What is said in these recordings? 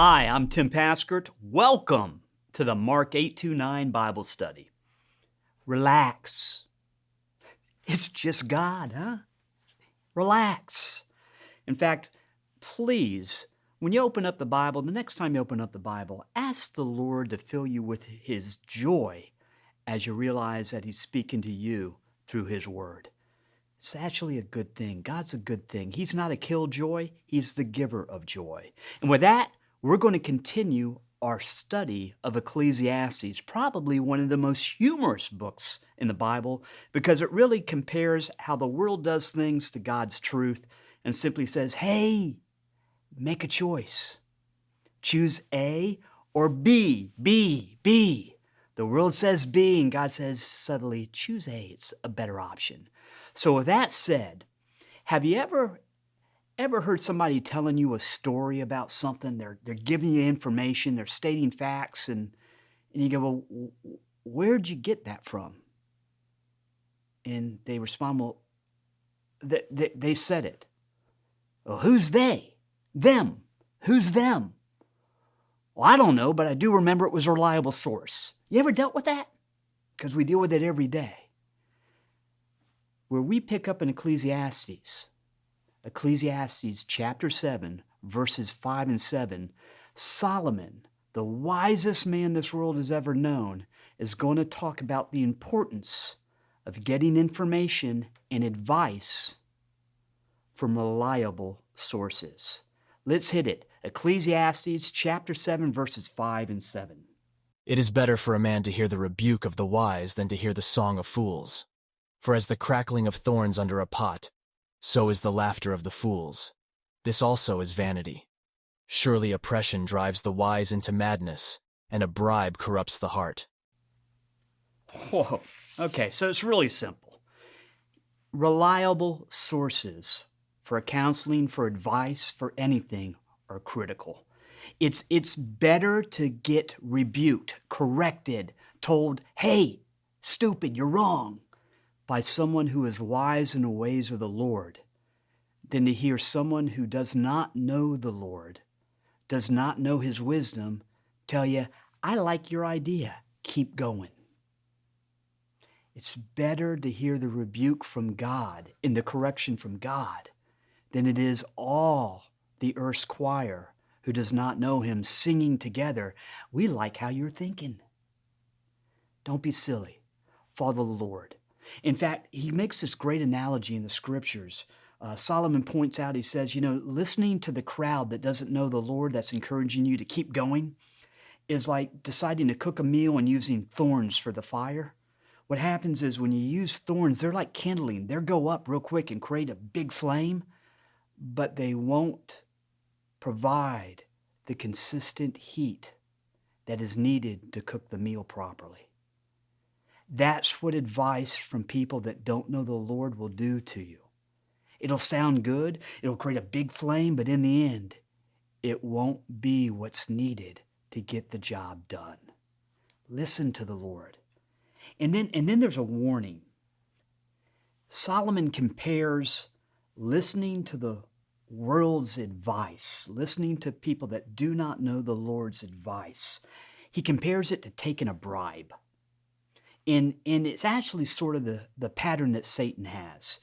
Hi, I'm Tim Paskert. Welcome to the Mark829 Bible Study. Relax. It's just God, huh? Relax. In fact, please, when you open up the Bible, the next time you open up the Bible, ask the Lord to fill you with His joy as you realize that He's speaking to you through His Word. It's actually a good thing. God's a good thing. He's not a killjoy. He's the giver of joy. And with that, we're going to continue our study of Ecclesiastes, probably one of the most humorous books in the Bible, because it really compares how the world does things to God's truth and simply says, hey, make a choice. Choose A or B, B, B. The world says B, and God says subtly, choose A. It's a better option. So with that said, have you ever heard somebody telling you a story about something? They're giving you information, they're stating facts, and you go, well, where'd you get that from? And they respond, well, they said it. Well, who's they? Them. Who's them? Well, I don't know, but I do remember it was a reliable source. You ever dealt with that? Because we deal with it every day. Where we pick up in Ecclesiastes chapter 7, verses 5 and 7, Solomon, the wisest man this world has ever known, is going to talk about the importance of getting information and advice from reliable sources. Let's hit it. Ecclesiastes chapter 7, verses 5 and 7. It is better for a man to hear the rebuke of the wise than to hear the song of fools. For as the crackling of thorns under a pot, so is the laughter of the fools. This also is vanity. Surely oppression drives the wise into madness, and a bribe corrupts the heart. Whoa. Okay, so it's really simple. Reliable sources for counseling, for advice, for anything are critical. It's better to get rebuked, corrected, told, hey, stupid, you're wrong, by someone who is wise in the ways of the Lord, than to hear someone who does not know the Lord, does not know His wisdom, tell you, I like your idea, keep going. It's better to hear the rebuke from God and the correction from God than it is all the earth's choir who does not know Him singing together, we like how you're thinking. Don't be silly. Follow the Lord. In fact, he makes this great analogy in the scriptures. Solomon points out, he says, listening to the crowd that doesn't know the Lord, that's encouraging you to keep going, is like deciding to cook a meal and using thorns for the fire. What happens is when you use thorns, they're like kindling. They'll go up real quick and create a big flame, but they won't provide the consistent heat that is needed to cook the meal properly. That's what advice from people that don't know the Lord will do to you. It'll sound good, it'll create a big flame, but in the end, it won't be what's needed to get the job done. Listen to the Lord. And then there's a warning. Solomon compares listening to the world's advice, listening to people that do not know the Lord's advice. He compares it to taking a bribe. And it's actually sort of the pattern that Satan has.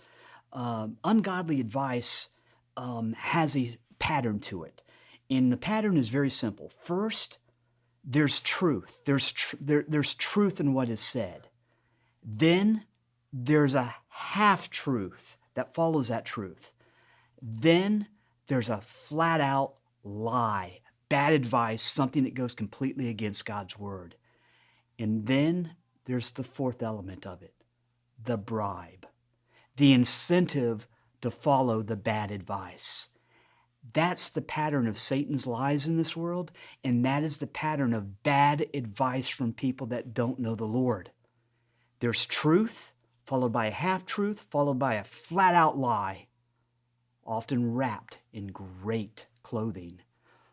Ungodly advice has a pattern to it. And the pattern is very simple. First, there's truth. There's truth in what is said. Then there's a half-truth that follows that truth. Then there's a flat-out lie, bad advice, something that goes completely against God's word. And then there's the fourth element of it, the bribe, the incentive to follow the bad advice. That's the pattern of Satan's lies in this world, and that is the pattern of bad advice from people that don't know the Lord. There's truth, followed by a half-truth, followed by a flat-out lie, often wrapped in great clothing,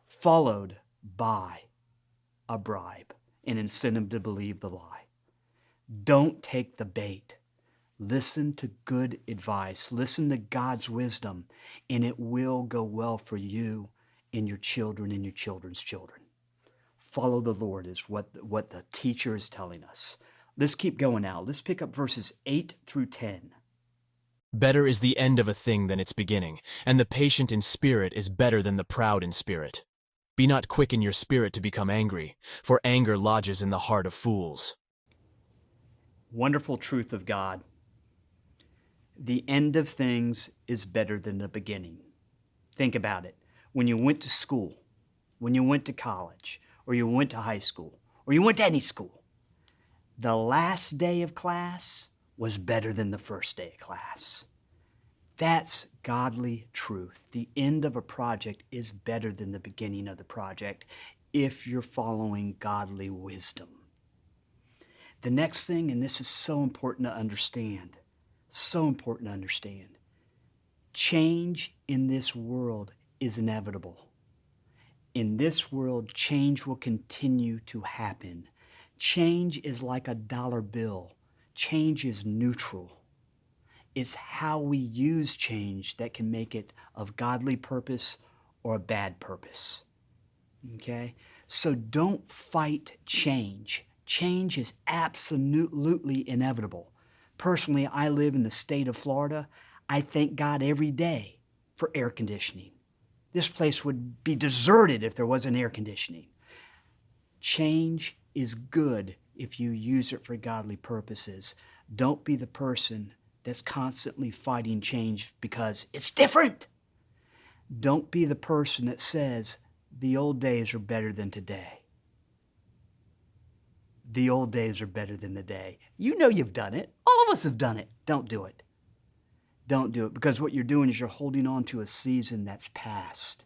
followed by a bribe, an incentive to believe the lie. Don't take the bait. Listen to good advice. Listen to God's wisdom, and it will go well for you and your children and your children's children. Follow the Lord is what the teacher is telling us. Let's keep going now. Let's pick up verses 8 through 10. Better is the end of a thing than its beginning, and the patient in spirit is better than the proud in spirit. Be not quick in your spirit to become angry, for anger lodges in the heart of fools. Wonderful truth of God. The end of things is better than the beginning. Think about it. When you went to school, when you went to college, or you went to high school, or you went to any school, the last day of class was better than the first day of class. That's godly truth. The end of a project is better than the beginning of the project if you're following godly wisdom. The next thing, and this is so important to understand, change in this world is inevitable. In this world, change will continue to happen. Change is like a dollar bill. Change is neutral. It's how we use change that can make it of godly purpose or a bad purpose. Okay? So don't fight change. Change is absolutely inevitable. Personally, I live in the state of Florida. I thank God every day for air conditioning. This place would be deserted if there wasn't air conditioning. Change is good if you use it for godly purposes. Don't be the person that's constantly fighting change because it's different. Don't be the person that says the old days are better than today. The old days are better than the day. You know you've done it. All of us have done it. Don't do it. Don't do it, because what you're doing is you're holding on to a season that's past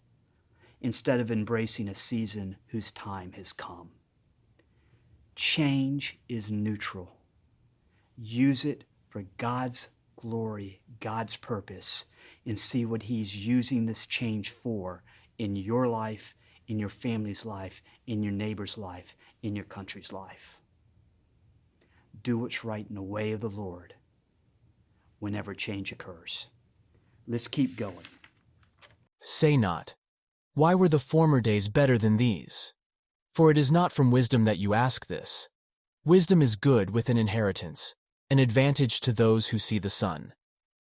instead of embracing a season whose time has come. Change is neutral. Use it for God's glory, God's purpose, and see what He's using this change for in your life, in your family's life, in your neighbor's life, in your country's life. Do what's right in the way of the Lord whenever change occurs. Let's keep going. Say not, why were the former days better than these? For it is not from wisdom that you ask this. Wisdom is good with an inheritance, an advantage to those who see the sun.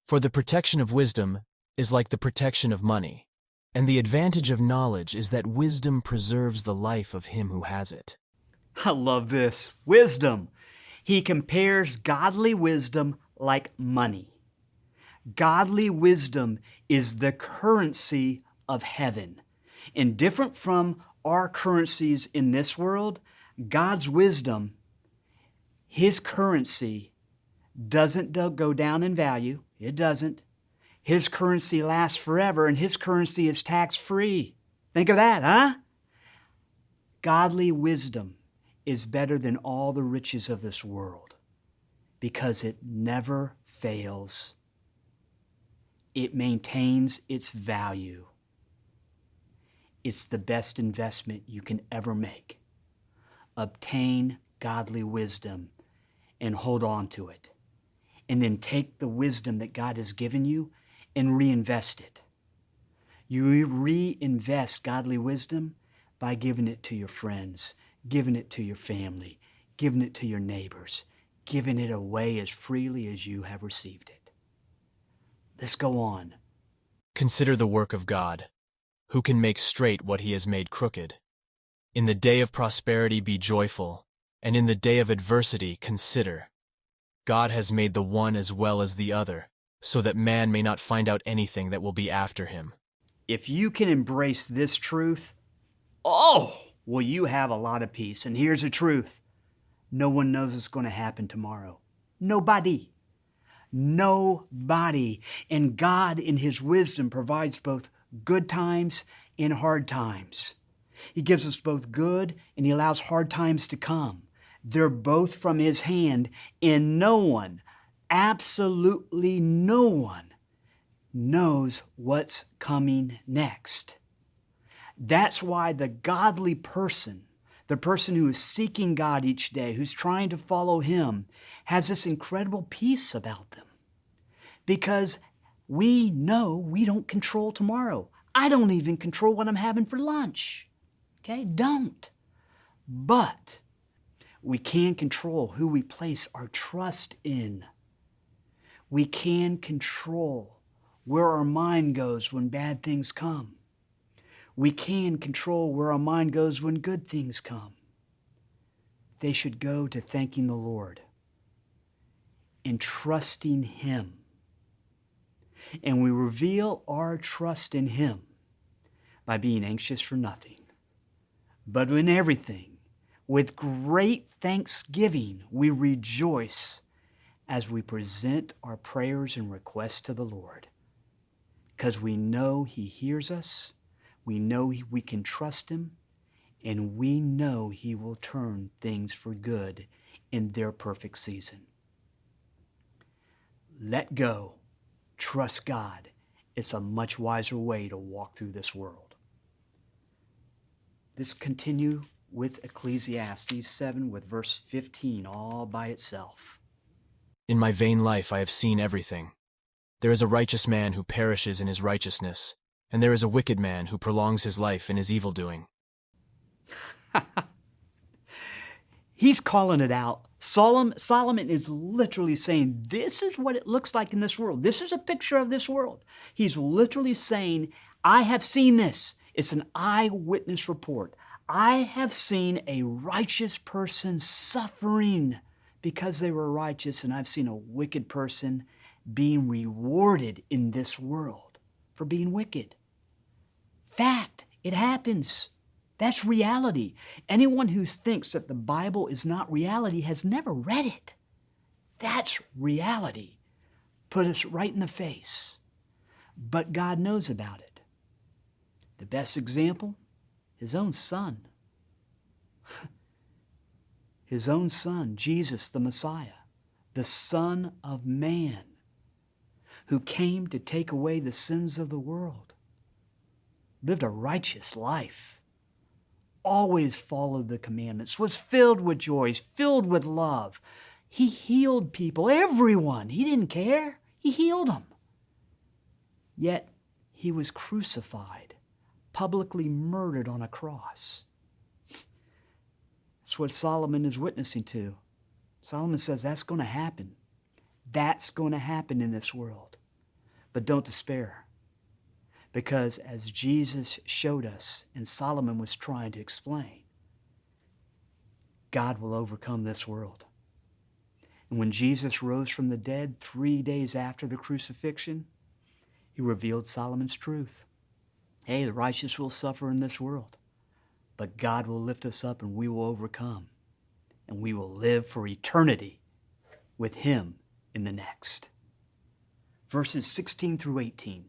For the protection of wisdom is like the protection of money, and the advantage of knowledge is that wisdom preserves the life of him who has it. I love this. Wisdom. He compares godly wisdom like money. Godly wisdom is the currency of heaven. And different from our currencies in this world, God's wisdom, His currency, doesn't go down in value. It doesn't. His currency lasts forever, and His currency is tax-free. Think of that, huh? Godly wisdom is better than all the riches of this world because it never fails. It maintains its value. It's the best investment you can ever make. Obtain godly wisdom and hold on to it. And then take the wisdom that God has given you and reinvest it. You reinvest godly wisdom by giving it to your friends, giving it to your family, giving it to your neighbors, giving it away as freely as you have received it. Let's go on. Consider the work of God, who can make straight what He has made crooked. In the day of prosperity be joyful, and in the day of adversity consider. God has made the one as well as the other, so that man may not find out anything that will be after him. If you can embrace this truth, well, you have a lot of peace. And here's the truth. No one knows what's going to happen tomorrow. Nobody. Nobody. And God, in His wisdom, provides both good times and hard times. He gives us both good, and He allows hard times to come. They're both from His hand, and no one, absolutely no one, knows what's coming next. That's why the godly person, the person who is seeking God each day, who's trying to follow Him, has this incredible peace about them. Because we know we don't control tomorrow. I don't even control what I'm having for lunch. Okay? Don't. But we can control who we place our trust in. We can control where our mind goes when bad things come. We can control where our mind goes when good things come. They should go to thanking the Lord and trusting Him. And we reveal our trust in Him by being anxious for nothing, but in everything, with great thanksgiving, we rejoice as we present our prayers and requests to the Lord. Because we know He hears us, we know we can trust Him, and we know He will turn things for good in their perfect season. Let go. Trust God. It's a much wiser way to walk through this world. Let's continue with Ecclesiastes 7 with verse 15 all by itself. In my vain life I have seen everything. There is a righteous man who perishes in his righteousness, and there is a wicked man who prolongs his life in his evil-doing. He's calling it out. Solomon is literally saying, this is what it looks like in this world. This is a picture of this world. He's literally saying, I have seen this. It's an eyewitness report. I have seen a righteous person suffering because they were righteous, and I've seen a wicked person being rewarded in this world for being wicked. Fact, it happens. That's reality. Anyone who thinks that the Bible is not reality has never read it. That's reality. Put us right in the face. But God knows about it. The best example, His own Son. His own Son, Jesus the Messiah, the Son of Man, who came to take away the sins of the world, lived a righteous life, always followed the commandments, was filled with joy, filled with love. He healed people, everyone. He didn't care. He healed them. Yet He was crucified, publicly murdered on a cross. That's what Solomon is witnessing to. Solomon says that's going to happen. That's going to happen in this world. But don't despair. Because as Jesus showed us, and Solomon was trying to explain, God will overcome this world. And when Jesus rose from the dead 3 days after the crucifixion, He revealed Solomon's truth. Hey, the righteous will suffer in this world, but God will lift us up and we will overcome. And we will live for eternity with Him in the next. Verses 16 through 18.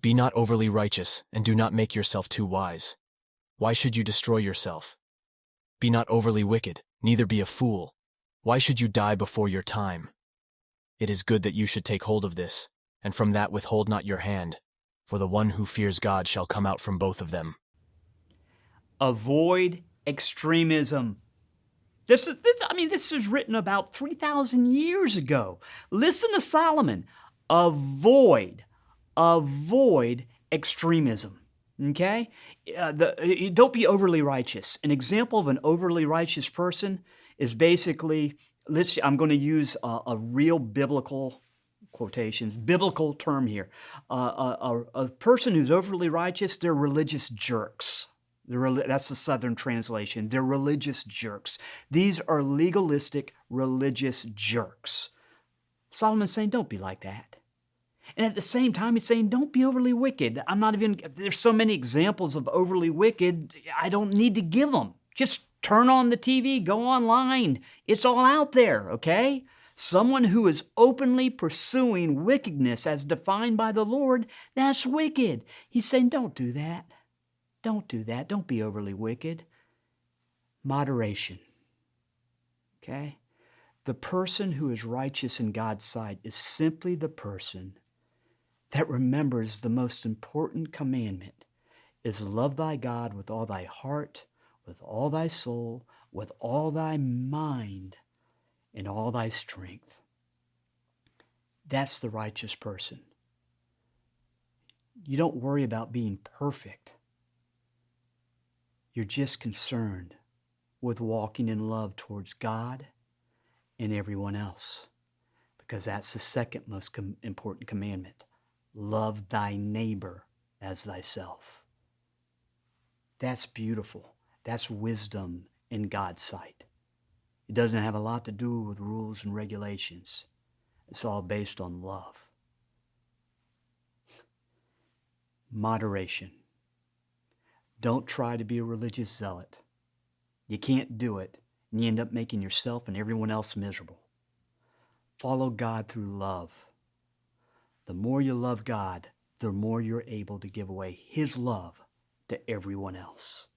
Be not overly righteous, and do not make yourself too wise. Why should you destroy yourself? Be not overly wicked, neither be a fool. Why should you die before your time? It is good that you should take hold of this, and from that withhold not your hand, for the one who fears God shall come out from both of them. Avoid extremism. This is written about 3,000 years ago. Listen to Solomon. Avoid extremism. Okay? Don't be overly righteous. An example of an overly righteous person is basically, I'm going to use a real biblical quotations, biblical term here. A person who's overly righteous, they're religious jerks. That's the Southern translation. They're religious jerks. These are legalistic religious jerks. Solomon's saying, don't be like that. And at the same time, he's saying, don't be overly wicked. There's so many examples of overly wicked, I don't need to give them. Just turn on the TV, go online. It's all out there, okay? Someone who is openly pursuing wickedness as defined by the Lord, that's wicked. He's saying, don't do that. Don't do that. Don't be overly wicked. Moderation. Okay? The person who is righteous in God's sight is simply the person that remembers the most important commandment is love thy God with all thy heart, with all thy soul, with all thy mind, and all thy strength. That's the righteous person. You don't worry about being perfect. You're just concerned with walking in love towards God and everyone else, because that's the second most important commandment. Love thy neighbor as thyself. That's beautiful. That's wisdom in God's sight. It doesn't have a lot to do with rules and regulations. It's all based on love. Moderation. Don't try to be a religious zealot. You can't do it, and you end up making yourself and everyone else miserable. Follow God through love. The more you love God, the more you're able to give away His love to everyone else.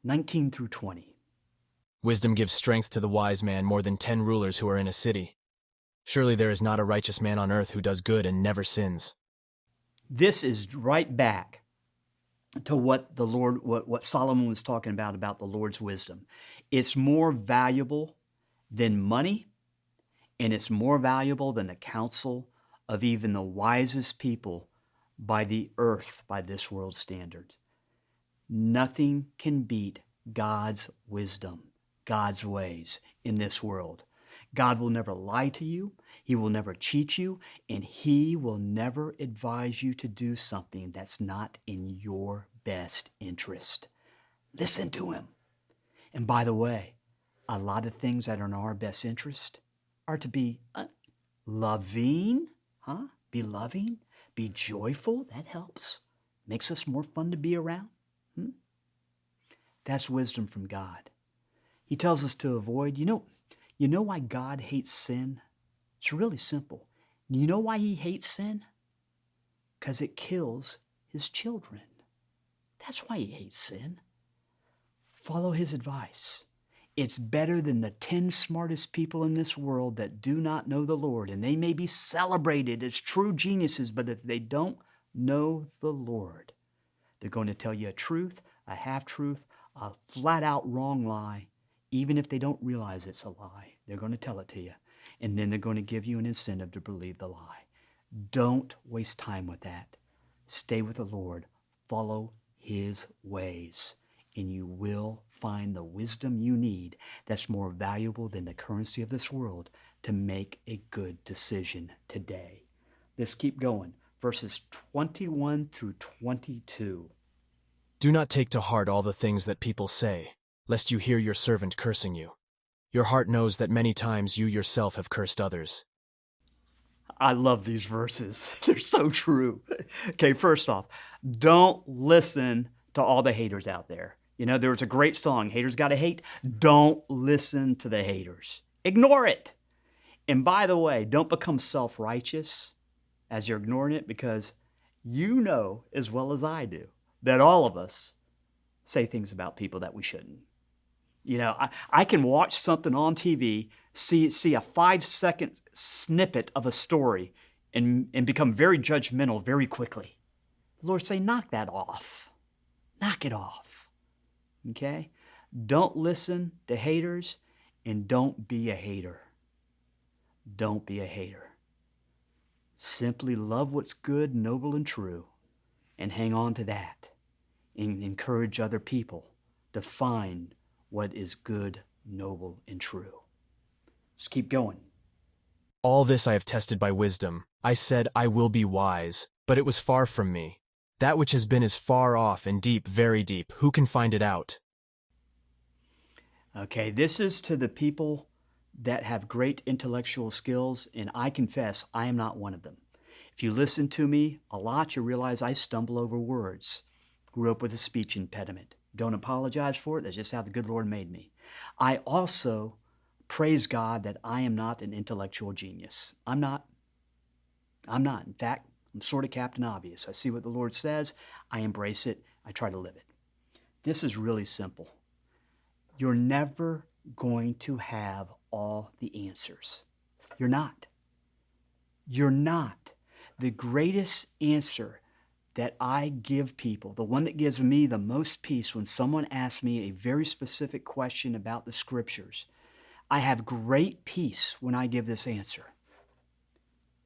19 through 20. Wisdom gives strength to the wise man more than 10 rulers who are in a city. Surely there is not a righteous man on earth who does good and never sins. This is right back to what the Lord, what Solomon was talking about the Lord's wisdom. It's more valuable than money, and it's more valuable than the counsel of even the wisest people by the earth, by this world's standards. Nothing can beat God's wisdom, God's ways in this world. God will never lie to you. He will never cheat you, and He will never advise you to do something that's not in your best interest. Listen to Him. And by the way, a lot of things that are in our best interest are to be loving, Be loving, be joyful. That helps. Makes us more fun to be around. That's wisdom from God. He tells us to avoid, you know why God hates sin? It's really simple. You know why He hates sin? Because it kills His children. That's why He hates sin. Follow His advice. It's better than the 10 smartest people in this world that do not know the Lord, and they may be celebrated as true geniuses, but if they don't know the Lord, they're going to tell you a truth, a half-truth, a flat-out wrong lie. Even if they don't realize it's a lie, they're going to tell it to you, and then they're going to give you an incentive to believe the lie. Don't waste time with that. Stay with the Lord. Follow His ways, and you will find the wisdom you need that's more valuable than the currency of this world to make a good decision today. Let's keep going. Verses 21 through 22. Do not take to heart all the things that people say, lest you hear your servant cursing you. Your heart knows that many times you yourself have cursed others. I love these verses. They're so true. Okay, first off, don't listen to all the haters out there. There was a great song, Haters Gotta Hate. Don't listen to the haters. Ignore it. And by the way, don't become self-righteous as you're ignoring it, because you know as well as I do that all of us say things about people that we shouldn't. I can watch something on TV, see a 5-second snippet of a story and become very judgmental very quickly. The Lord say, knock that off. Knock it off. Okay? Don't listen to haters, and don't be a hater. Don't be a hater. Simply love what's good, noble, and true, and hang on to that, and encourage other people to find what is good, noble, and true. Let's keep going. All this I have tested by wisdom. I said, I will be wise, but it was far from me. That which has been is far off and deep, very deep. Who can find it out? Okay, this is to the people that have great intellectual skills, and I confess I am not one of them. If you listen to me a lot, you realize I stumble over words. Grew up with a speech impediment. Don't apologize for it. That's just how the good Lord made me. I also praise God that I am not an intellectual genius. I'm not. In fact, I'm sort of Captain Obvious. I see what the Lord says. I embrace it. I try to live it. This is really simple. You're never going to have all the answers. You're not. You're not. The greatest answer that I give people, the one that gives me the most peace when someone asks me a very specific question about the Scriptures, I have great peace when I give this answer.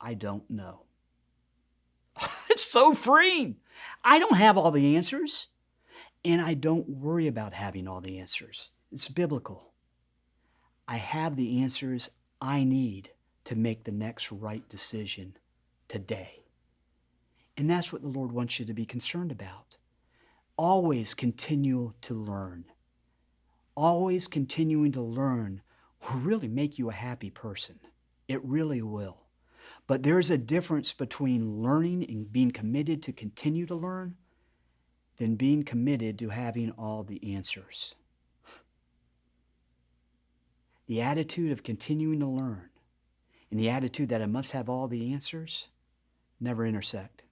I don't know. It's so freeing. I don't have all the answers, and I don't worry about having all the answers. It's biblical. I have the answers I need to make the next right decision today. And that's what the Lord wants you to be concerned about. Always continue to learn. Always continuing to learn will really make you a happy person. It really will. But there's a difference between learning and being committed to continue to learn than being committed to having all the answers. The attitude of continuing to learn and the attitude that I must have all the answers never intersect.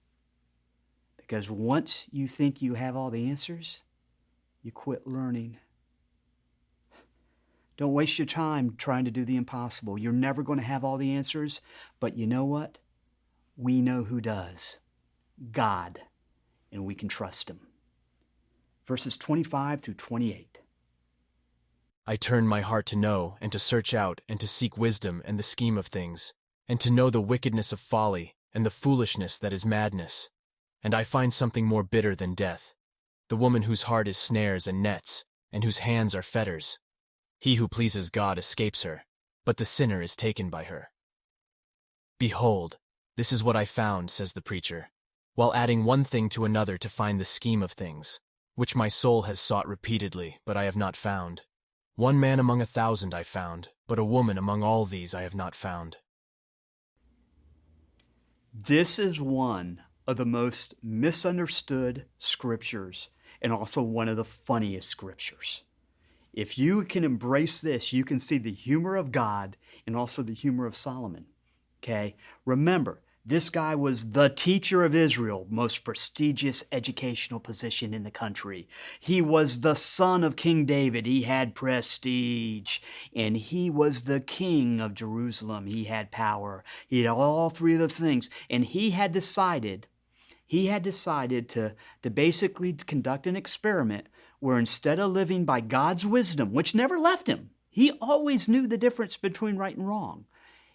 Because once you think you have all the answers, you quit learning. Don't waste your time trying to do the impossible. You're never going to have all the answers, but you know what? We know who does. God, and we can trust Him. Verses 25 through 28. I turn my heart to know and to search out and to seek wisdom and the scheme of things, and to know the wickedness of folly and the foolishness that is madness. And I find something more bitter than death, the woman whose heart is snares and nets, and whose hands are fetters. He who pleases God escapes her, but the sinner is taken by her. Behold, this is what I found, says the preacher, while adding one thing to another to find the scheme of things, which my soul has sought repeatedly, but I have not found. One man among 1,000 I found, but a woman among all these I have not found. This is one of the most misunderstood scriptures and also one of the funniest scriptures. If you can embrace this, you can see the humor of God and also the humor of Solomon. Okay? Remember, this guy was the teacher of Israel, most prestigious educational position in the country. He was the son of King David. He had prestige. And he was the king of Jerusalem. He had power. He had all three of those things. And he had decided to basically conduct an experiment where instead of living by God's wisdom, which never left him, he always knew the difference between right and wrong.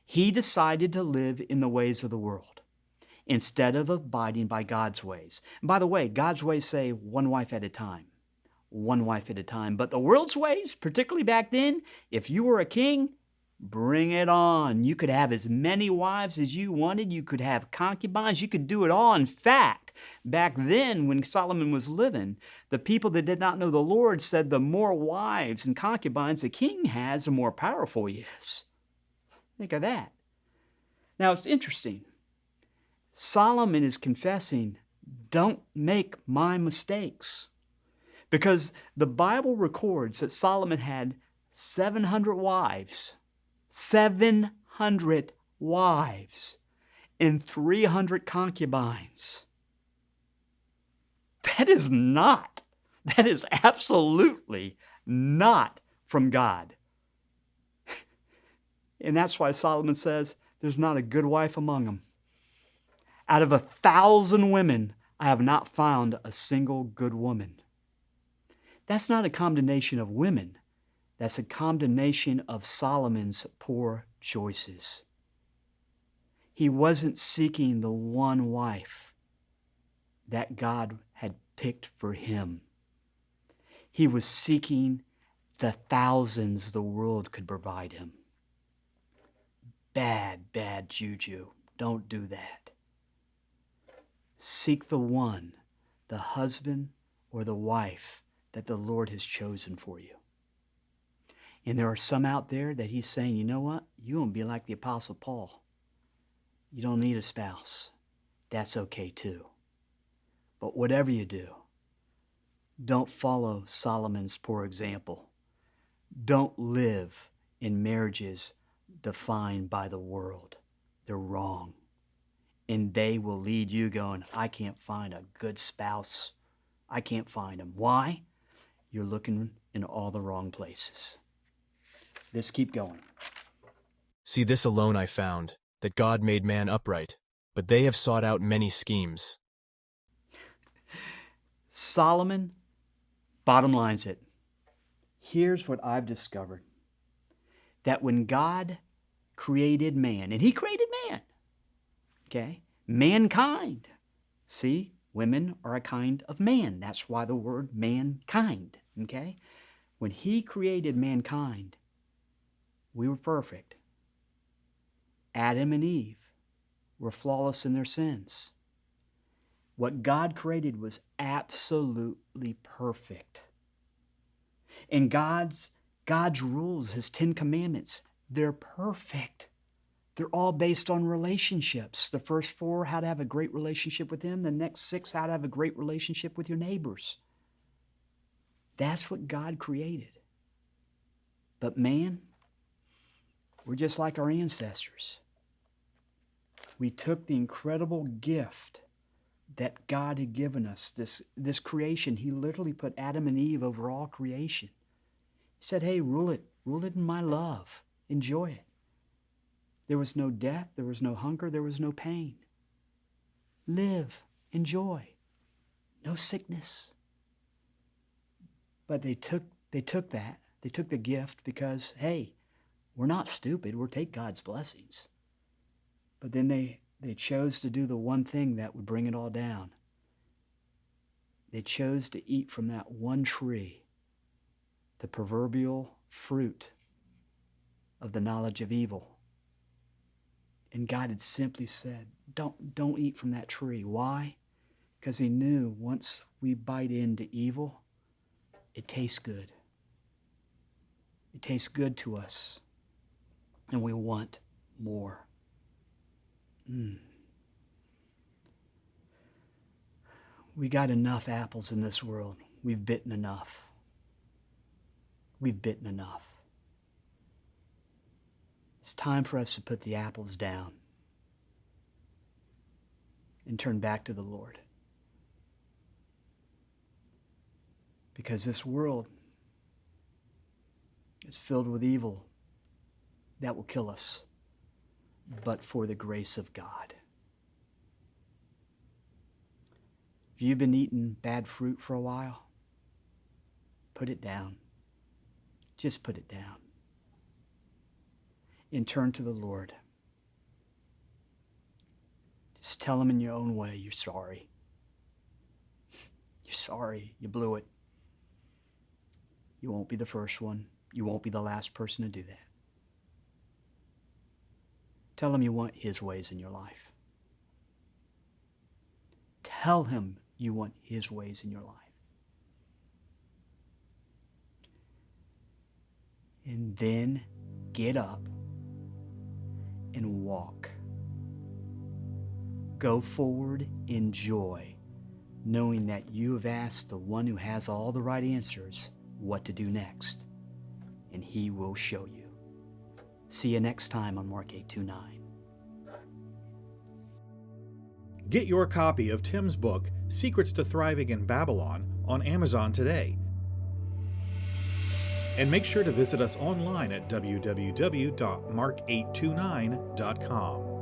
He decided to live in the ways of the world instead of abiding by God's ways. And by the way, God's ways say one wife at a time. One wife at a time. But the world's ways, particularly back then, if you were a king, bring it on. You could have as many wives as you wanted. You could have concubines. You could do it all. In fact, back then when Solomon was living, the people that did not know the Lord said the more wives and concubines the king has, the more powerful he is. Think of that. Now it's interesting. Solomon is confessing, don't make my mistakes. Because the Bible records that Solomon had 700 wives. 700 wives and 300 concubines. That is absolutely not from God. And that's why Solomon says, there's not a good wife among them. Out of 1,000 women, I have not found a single good woman. That's not a condemnation of women. That's a condemnation of Solomon's poor choices. He wasn't seeking the one wife that God had picked for him. He was seeking the thousands the world could provide him. Bad juju. Don't do that. Seek the one, the husband or the wife that the Lord has chosen for you. And there are some out there that he's saying, you know what? You won't be like the Apostle Paul. You don't need a spouse. That's okay too. But whatever you do, don't follow Solomon's poor example. Don't live in marriages defined by the world. They're wrong. And they will lead you going, I can't find a good spouse. I can't find him. Why? You're looking in all the wrong places. Let's keep going. See, this alone I found, that God made man upright, but they have sought out many schemes. Solomon bottom lines it. Here's what I've discovered. That when God created man, and he created man, okay, mankind, See, women are a kind of man. That's why the word mankind, okay? When he created mankind, we were perfect. Adam and Eve were flawless in their sins. What God created was absolutely perfect. And God's rules, his 10 commandments, they're perfect. They're all based on relationships. The first 4, how to have a great relationship with him. The next 6, how to have a great relationship with your neighbors. That's what God created. But man, we're just like our ancestors. We took the incredible gift that God had given us, this creation. He literally put Adam and Eve over all creation. He said, hey, rule it in my love. Enjoy it. There was no death, there was no hunger, there was no pain. Live, enjoy, no sickness. But they took that. They took the gift because, hey, we're not stupid. We'll take God's blessings. But then they chose to do the one thing that would bring it all down. They chose to eat from that one tree, the proverbial fruit of the knowledge of evil. And God had simply said, don't eat from that tree. Why? Because he knew once we bite into evil, it tastes good. It tastes good to us. And we want more. We got enough apples in this world. We've bitten enough. We've bitten enough. It's time for us to put the apples down and turn back to the Lord. Because this world is filled with evil that will kill us, but for the grace of God. If you've been eating bad fruit for a while, put it down. Just put it down. And turn to the Lord. Just tell him in your own way you're sorry. You're sorry. You blew it. You won't be the first one. You won't be the last person to do that. Tell him you want his ways in your life. Tell him you want his ways in your life. And then get up and walk. Go forward in joy, knowing that you have asked the one who has all the right answers what to do next, and he will show you. See you next time on Mark829. Get your copy of Tim's book, Secrets to Thriving in Babylon, on Amazon today. And make sure to visit us online at www.mark829.com.